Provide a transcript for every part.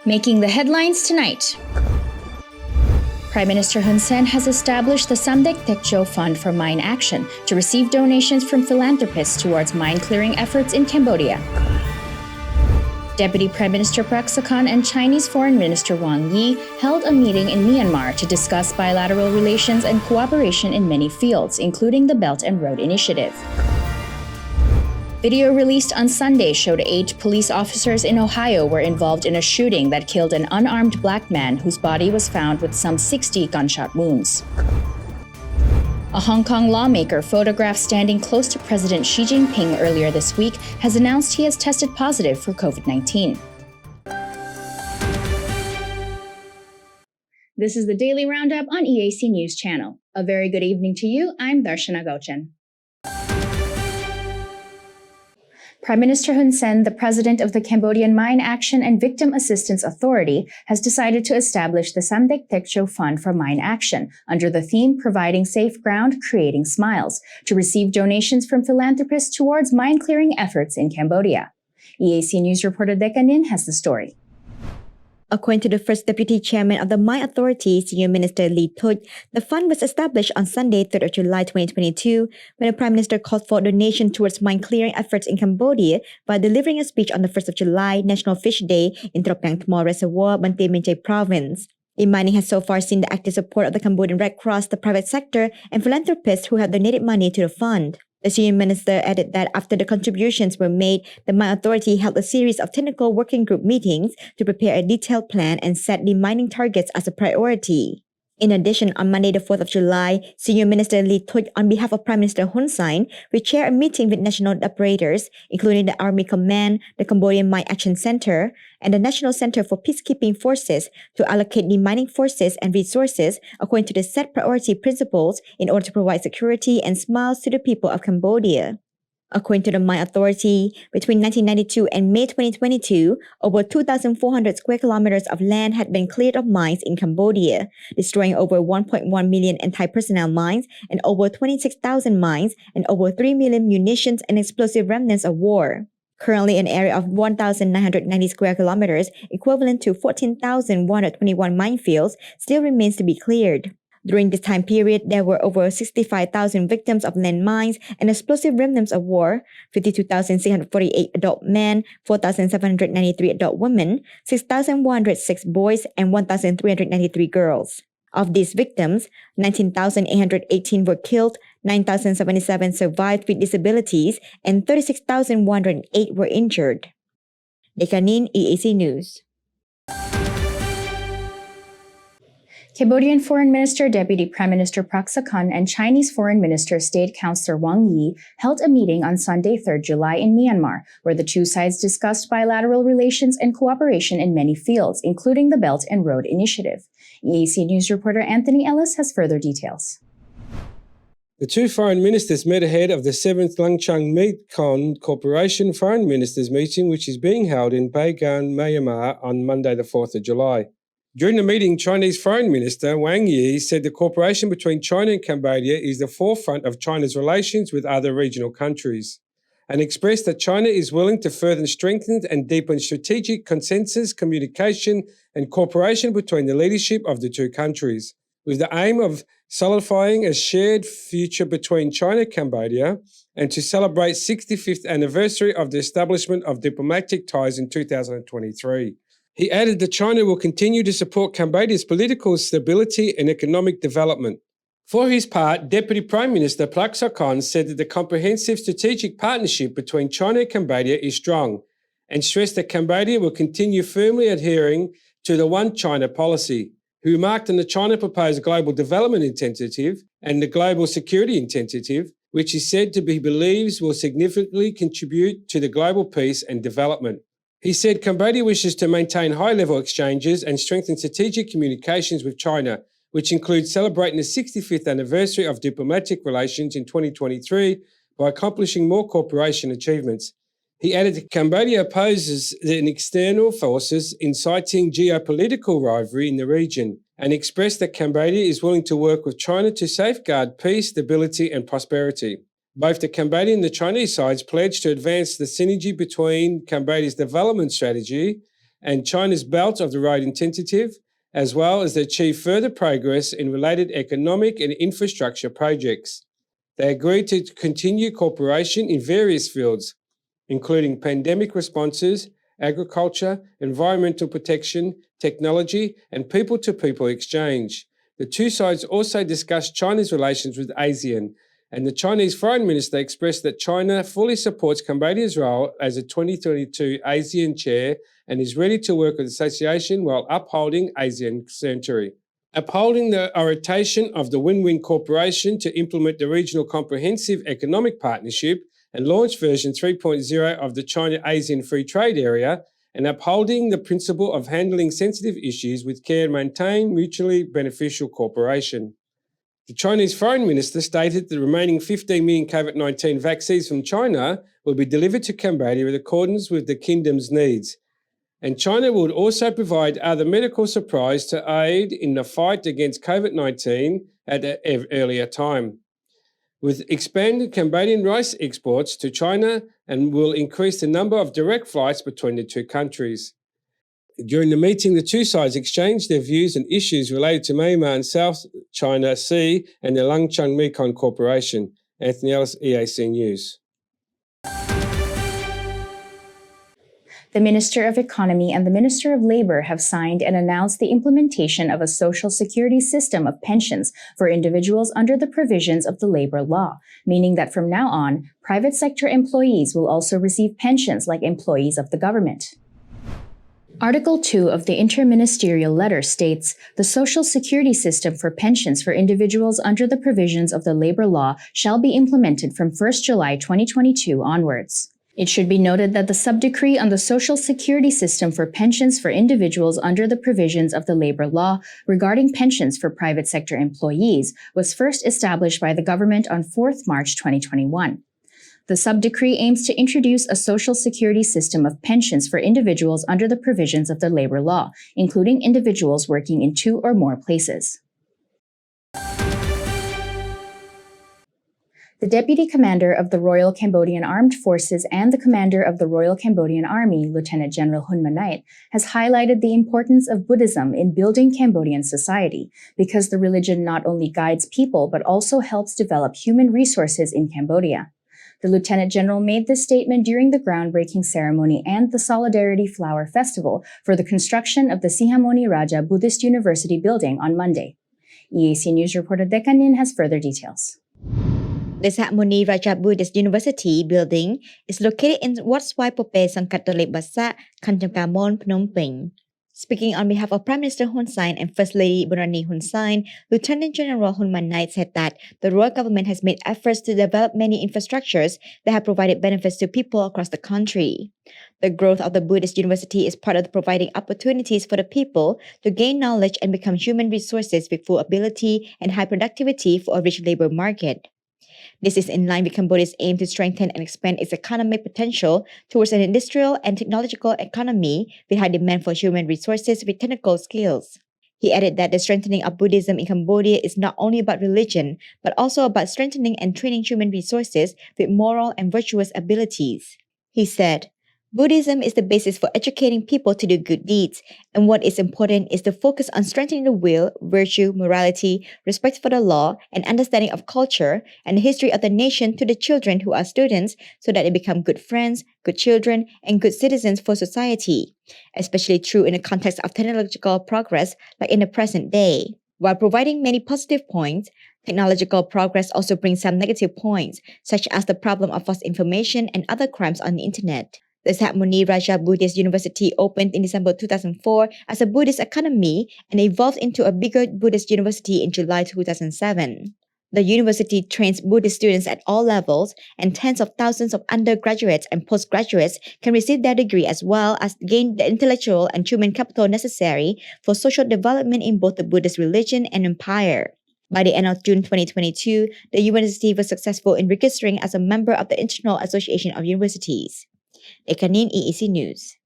Making the headlines tonight. Prime Minister Hun Sen has established the Samdech Tekcho Fund for Mine Action to receive donations from philanthropists towards mine-clearing efforts in Cambodia. Deputy Prime Minister Prak Sokhonn and Chinese Foreign Minister Wang Yi held a meeting in Myanmar to discuss bilateral relations and cooperation in many fields, including the Belt and Road Initiative. Video released on Sunday showed 8 police officers in Ohio were involved in a shooting that killed an unarmed black man whose body was found with some 60 gunshot wounds. A Hong Kong lawmaker photographed standing close to President Xi Jinping earlier this week has announced he has tested positive for COVID-19. This is the Daily Roundup on EAC News Channel. A very good evening to you. I'm Darshana Gauchen. Prime Minister Hun Sen, the president of the Cambodian Mine Action and Victim Assistance Authority, has decided to establish the Samdech Tekcho Fund for Mine Action under the theme Providing Safe Ground, Creating Smiles, to receive donations from philanthropists towards mine-clearing efforts in Cambodia. EAC News reporter Decca Nin has the story. According to the first deputy chairman of the Mine Authority, Senior Minister Lee Thuy, the fund was established on Sunday, 3rd of July 2022, when the Prime Minister called for donation towards mine clearing efforts in Cambodia by delivering a speech on the 1st of July, National Fish Day, in Trop Nang Tmo Reservoir, Banteay Meanchey Province. E-mining has so far seen the active support of the Cambodian Red Cross, the private sector, and philanthropists who have donated money to the fund. The senior minister added that after the contributions were made, the Mine Authority held a series of technical working group meetings to prepare a detailed plan and set the mining targets as a priority. In addition, on Monday, the 4th of July, Senior Minister Lee Thuy, on behalf of Prime Minister Hun Sen, will chair a meeting with national operators, including the Army Command, the Cambodian Mine Action Center, and the National Center for Peacekeeping Forces to allocate the mining forces and resources according to the set priority principles in order to provide security and smiles to the people of Cambodia. According to the Mine Authority, between 1992 and May 2022, over 2,400 square kilometers of land had been cleared of mines in Cambodia, destroying over 1.1 million anti-personnel mines and over 26,000 mines and over 3 million munitions and explosive remnants of war. Currently, an area of 1,990 square kilometers, equivalent to 14,121 minefields, still remains to be cleared. During this time period, there were over 65,000 victims of landmines and explosive remnants of war, 52,648 adult men, 4,793 adult women, 6,106 boys, and 1,393 girls. Of these victims, 19,818 were killed, 9,077 survived with disabilities, and 36,108 were injured. Dekanin, EAC News. Cambodian Foreign Minister Deputy Prime Minister Prak Sokhonn and Chinese Foreign Minister State Councillor Wang Yi held a meeting on Sunday, 3rd July in Myanmar, where the two sides discussed bilateral relations and cooperation in many fields, including the Belt and Road Initiative. EAC News reporter Anthony Ellis has further details. The two foreign ministers met ahead of the 7th Langchang Mekong Corporation Foreign Ministers meeting, which is being held in Bagan, Myanmar on Monday, the 4th of July. During the meeting, Chinese Foreign Minister Wang Yi said the cooperation between China and Cambodia is the forefront of China's relations with other regional countries, and expressed that China is willing to further strengthen and deepen strategic consensus, communication and cooperation between the leadership of the two countries, with the aim of solidifying a shared future between China and Cambodia and to celebrate 65th anniversary of the establishment of diplomatic ties in 2023. He added that China will continue to support Cambodia's political stability and economic development. For his part, Deputy Prime Minister Prak Sokhonn said that the comprehensive strategic partnership between China and Cambodia is strong and stressed that Cambodia will continue firmly adhering to the One China policy. He remarked on the China proposed Global Development Initiative and the Global Security Initiative, which he said to be believes will significantly contribute to the global peace and development. He said Cambodia wishes to maintain high-level exchanges and strengthen strategic communications with China, which includes celebrating the 65th anniversary of diplomatic relations in 2023 by accomplishing more cooperation achievements. He added that Cambodia opposes the external forces inciting geopolitical rivalry in the region and expressed that Cambodia is willing to work with China to safeguard peace, stability and prosperity. Both the Cambodian and the Chinese sides pledged to advance the synergy between Cambodia's development strategy and China's Belt of the Road Initiative, as well as achieve further progress in related economic and infrastructure projects. They agreed to continue cooperation in various fields, including pandemic responses, agriculture, environmental protection, technology, and people-to-people exchange. The two sides also discussed China's relations with ASEAN, and the Chinese Foreign Minister expressed that China fully supports Cambodia's role as a 2022 ASEAN chair and is ready to work with the association while upholding ASEAN century. Upholding the orientation of the Win-Win Corporation to implement the Regional Comprehensive Economic Partnership and launch version 3.0 of the China-ASEAN Free Trade Area, and upholding the principle of handling sensitive issues with care and maintain mutually beneficial cooperation. The Chinese Foreign Minister stated the remaining 15 million COVID-19 vaccines from China will be delivered to Cambodia in accordance with the kingdom's needs, and China would also provide other medical supplies to aid in the fight against COVID-19 at an earlier time, with expanded Cambodian rice exports to China, and will increase the number of direct flights between the two countries. During the meeting, the two sides exchanged their views on issues related to Myanmar and South China Sea and the Langchang Mekong Corporation. Anthony Ellis, EAC News. The Minister of Economy and the Minister of Labor have signed and announced the implementation of a social security system of pensions for individuals under the provisions of the labor law, meaning that from now on, private sector employees will also receive pensions like employees of the government. Article 2 of the interministerial letter states, the social security system for pensions for individuals under the provisions of the labor law shall be implemented from 1 July 2022 onwards. It should be noted that the subdecree on the social security system for pensions for individuals under the provisions of the labor law regarding pensions for private sector employees was first established by the government on 4th March 2021. The subdecree aims to introduce a social security system of pensions for individuals under the provisions of the labor law, including individuals working in 2 or more places. The Deputy Commander of the Royal Cambodian Armed Forces and the Commander of the Royal Cambodian Army, Lieutenant General Hun Manait, has highlighted the importance of Buddhism in building Cambodian society because the religion not only guides people but also helps develop human resources in Cambodia. The Lieutenant General made this statement during the groundbreaking ceremony and the Solidarity Flower Festival for the construction of the Sihamoni Raja Buddhist University building on Monday. EAC News reporter Dekanin has further details. The Sihamoni Raja Buddhist University building is located in Wat Swai Pope, Sangkat Dalek Basa, Kanjangkamon, Phnom Penh. Speaking on behalf of Prime Minister Hun Sen and First Lady Burani Hun Sen, Lieutenant General Hun Manait said that the royal government has made efforts to develop many infrastructures that have provided benefits to people across the country. The growth of the Buddhist University is part of providing opportunities for the people to gain knowledge and become human resources with full ability and high productivity for a rich labor market. This is in line with Cambodia's aim to strengthen and expand its economic potential towards an industrial and technological economy with high demand for human resources with technical skills. He added that the strengthening of Buddhism in Cambodia is not only about religion, but also about strengthening and training human resources with moral and virtuous abilities. He said, Buddhism is the basis for educating people to do good deeds, and what is important is to focus on strengthening the will, virtue, morality, respect for the law, and understanding of culture and the history of the nation to the children who are students so that they become good friends, good children, and good citizens for society, especially true in the context of technological progress like in the present day. While providing many positive points, technological progress also brings some negative points, such as the problem of false information and other crimes on the internet. The Sihamoni Raja Buddhist University opened in December 2004 as a Buddhist academy and evolved into a bigger Buddhist university in July 2007. The university trains Buddhist students at all levels, and tens of thousands of undergraduates and postgraduates can receive their degree as well as gain the intellectual and human capital necessary for social development in both the Buddhist religion and empire. By the end of June 2022, the university was successful in registering as a member of the International Association of Universities. Ekanin EEC News.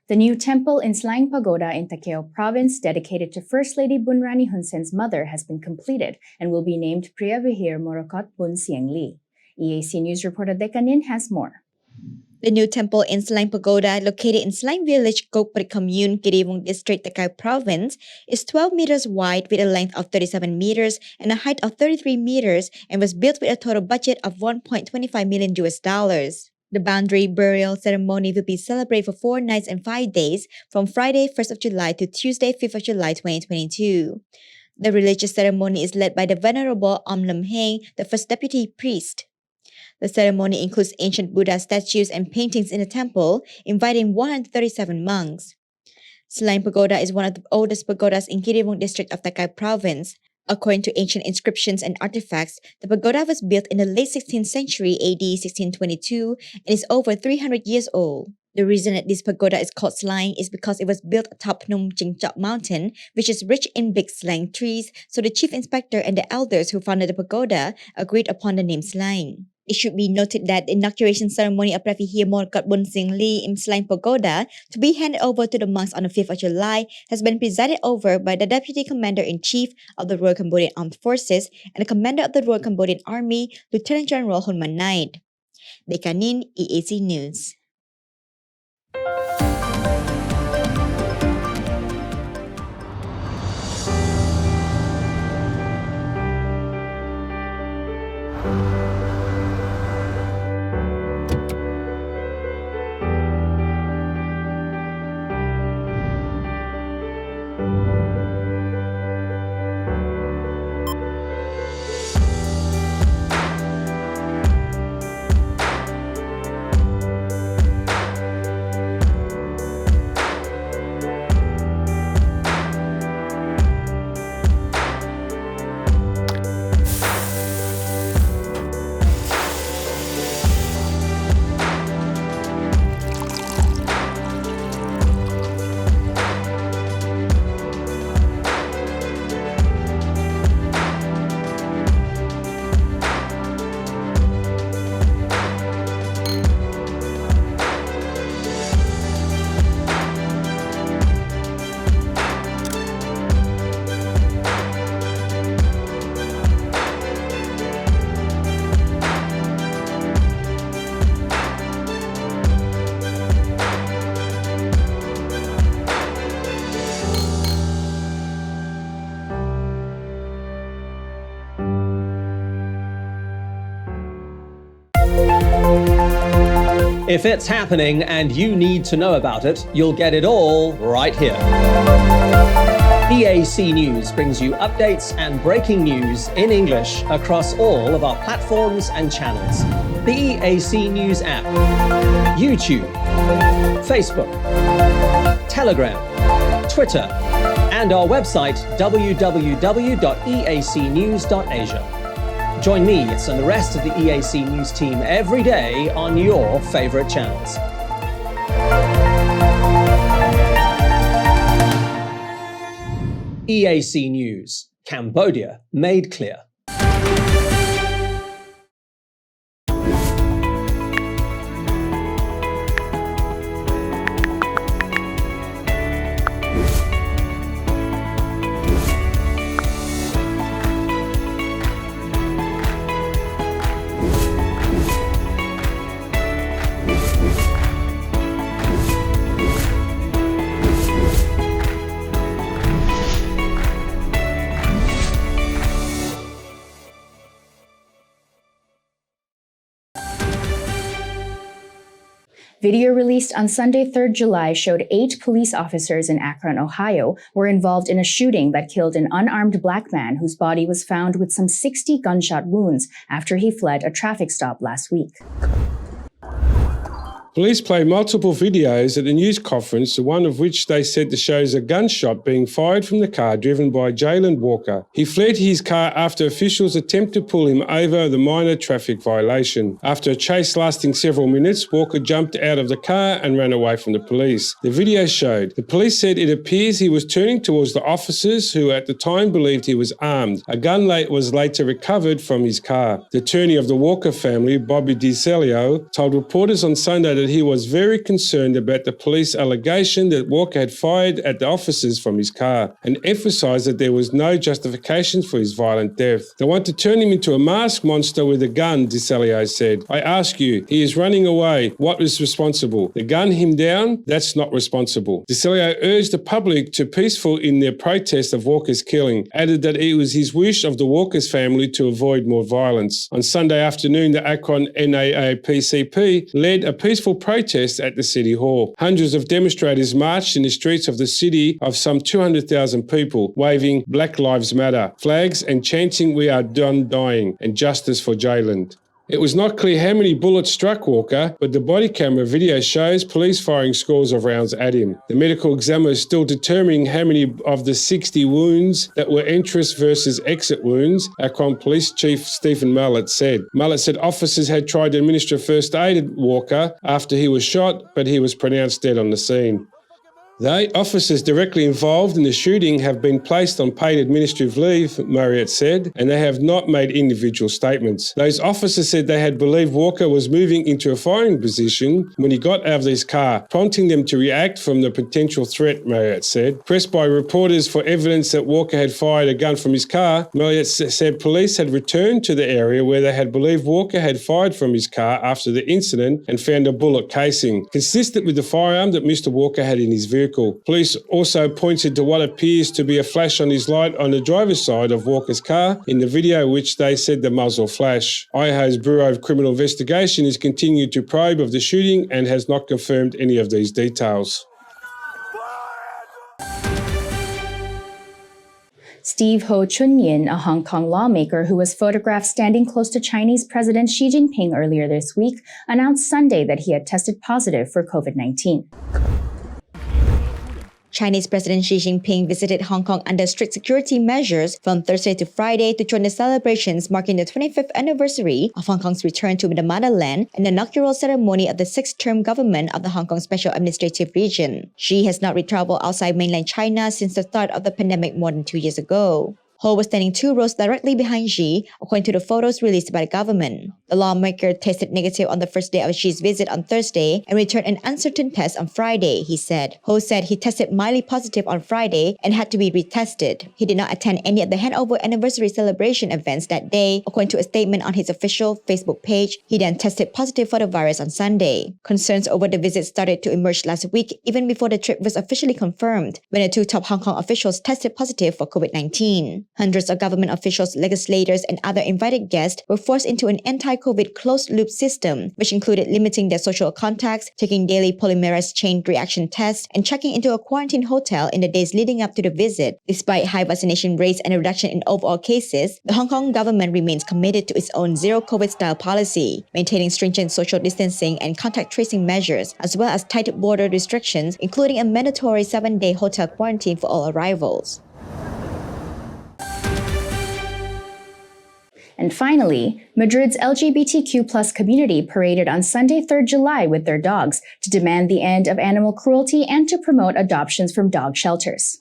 The new temple in Slang Pagoda in Takeo Province, dedicated to First Lady Bunrani Hun Sen's mother, has been completed and will be named Priya Vihir Morokot Bun Sieng Li. EAC News reporter Dekanin has more. The new temple in Slang Pagoda, located in Slang Village, Kokprit Commune, Giriwong District, Takao Province, is 12 meters wide with a length of 37 meters and a height of 33 meters and was built with a total budget of $1.25 million. The boundary burial ceremony will be celebrated for 4 nights and 5 days from Friday 1st of July to Tuesday 5th of July 2022. The religious ceremony is led by the Venerable Lam Heng, the first deputy priest. The ceremony includes ancient Buddha statues and paintings in the temple, inviting 137 monks. Slang Pagoda is one of the oldest pagodas in Giriwong District of Takao Province. According to ancient inscriptions and artifacts, the pagoda was built in the late 16th century AD 1622 and is over 300 years old. The reason that this pagoda is called Slang is because it was built atop Phnom Jingchok mountain, which is rich in big slang trees, so the chief inspector and the elders who founded the pagoda agreed upon the name Slang. It should be noted that the inauguration ceremony of Rev. Hiemon Katbun Singh Lee in Slang Pagoda, to be handed over to the monks on the 5th of July, has been presided over by the Deputy Commander-in-Chief of the Royal Cambodian Armed Forces and the Commander of the Royal Cambodian Army, Lieutenant General Hun Man Nait. Dekanin, EAC News. If it's happening and you need to know about it, you'll get it all right here. EAC News brings you updates and breaking news in English across all of our platforms and channels. The EAC News app, YouTube, Facebook, Telegram, Twitter, and our website www.eacnews.asia. Join me and the rest of the EAC News team every day on your favorite channels. EAC News, Cambodia made clear. Video released on Sunday, 3rd July showed 8 police officers in Akron, Ohio were involved in a shooting that killed an unarmed black man whose body was found with some 60 gunshot wounds after he fled a traffic stop last week. Police played multiple videos at the news conference, one of which they said shows a gunshot being fired from the car driven by Jaylen Walker. He fled his car after officials attempted to pull him over the minor traffic violation. After a chase lasting several minutes, Walker jumped out of the car and ran away from the police. The video showed the police said it appears he was turning towards the officers who at the time believed he was armed. A gun was later recovered from his car. The attorney of the Walker family, Bobby DiCelio, told reporters on Sunday that that he was very concerned about the police allegation that Walker had fired at the officers from his car and emphasized that there was no justification for his violent death. They want to turn him into a masked monster with a gun, DeCelio said. I ask you, he is running away. What is responsible? They gun him down? That's not responsible. DeCelio urged the public to peaceful in their protest of Walker's killing, added that it was his wish of the Walker's family to avoid more violence. On Sunday afternoon, the Akron NAAPCP led a peaceful protest at the City Hall. Hundreds of demonstrators marched in the streets of the city of some 200,000 people, waving Black Lives Matter flags and chanting "We are done dying" and "Justice for Jaylen." It was not clear how many bullets struck Walker, but the body camera video shows police firing scores of rounds at him. The medical examiner is still determining how many of the 60 wounds that were entrance versus exit wounds, Akron Police Chief Stephen Mallet said. Mallet said officers had tried to administer first aid at Walker after he was shot, but he was pronounced dead on the scene. The 8 officers directly involved in the shooting have been placed on paid administrative leave, Marriott said, and they have not made individual statements. Those officers said they had believed Walker was moving into a firing position when he got out of his car, prompting them to react from the potential threat, Marriott said. Pressed by reporters for evidence that Walker had fired a gun from his car, Marriott said police had returned to the area where they had believed Walker had fired from his car after the incident and found a bullet casing, consistent with the firearm that Mr. Walker had in his vehicle. Police also pointed to what appears to be a flash on his light on the driver's side of Walker's car in the video, which they said the muzzle flash. Idaho's Bureau of Criminal Investigation is continuing to probe of the shooting and has not confirmed any of these details. Steve Ho Chun-yin, a Hong Kong lawmaker who was photographed standing close to Chinese President Xi Jinping earlier this week, announced Sunday that he had tested positive for COVID-19. Chinese President Xi Jinping visited Hong Kong under strict security measures from Thursday to Friday to join the celebrations marking the 25th anniversary of Hong Kong's return to the motherland and the inaugural ceremony of the 6th-term government of the Hong Kong Special Administrative Region. Xi has not traveled outside mainland China since the start of the pandemic more than 2 years ago. Ho was standing 2 rows directly behind Xi, according to the photos released by the government. The lawmaker tested negative on the first day of Xi's visit on Thursday and returned an uncertain test on Friday, he said. Ho said he tested mildly positive on Friday and had to be retested. He did not attend any of the handover anniversary celebration events that day, according to a statement on his official Facebook page. He then tested positive for the virus on Sunday. Concerns over the visit started to emerge last week, even before the trip was officially confirmed, when the 2 top Hong Kong officials tested positive for COVID-19. Hundreds of government officials, legislators, and other invited guests were forced into an anti-COVID closed-loop system, which included limiting their social contacts, taking daily polymerase chain reaction tests, and checking into a quarantine hotel in the days leading up to the visit. Despite high vaccination rates and a reduction in overall cases, the Hong Kong government remains committed to its own zero-COVID-style policy, maintaining stringent social distancing and contact tracing measures, as well as tight border restrictions, including a mandatory 7-day hotel quarantine for all arrivals. And finally, Madrid's LGBTQ+ community paraded on Sunday, 3rd July with their dogs to demand the end of animal cruelty and to promote adoptions from dog shelters.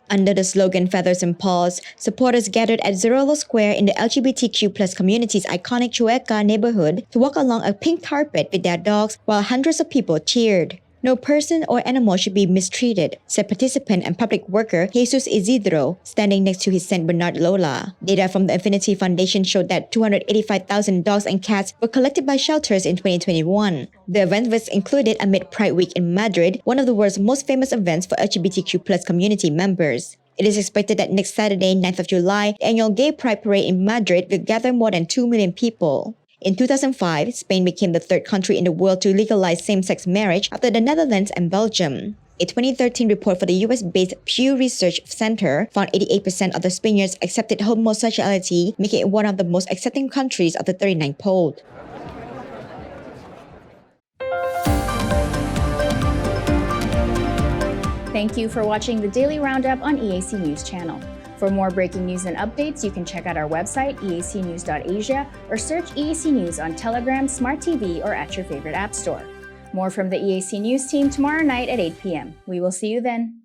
Under the slogan Feathers and Paws, supporters gathered at Zerolo Square in the LGBTQ+ community's iconic Chueca neighborhood to walk along a pink carpet with their dogs while hundreds of people cheered. No person or animal should be mistreated, said participant and public worker Jesus Isidro, standing next to his St. Bernard Lola. Data from the Infinity Foundation showed that 285,000 dogs and cats were collected by shelters in 2021. The event was included amid Pride Week in Madrid, one of the world's most famous events for LGBTQ+ community members. It is expected that next Saturday, 9th of July, the annual Gay Pride Parade in Madrid will gather more than 2 million people. In 2005, Spain became the 3rd country in the world to legalize same-sex marriage after the Netherlands and Belgium. A 2013 report for the US-based Pew Research Center found 88% of the Spaniards accepted homosexuality, making it one of the most accepting countries of the 39 polled. Thank you for watching the Daily Roundup on EAC News Channel. For more breaking news and updates, you can check out our website, eacnews.asia, or search EAC News on Telegram, Smart TV, or at your favorite app store. More from the EAC News team tomorrow night at 8 p.m. We will see you then.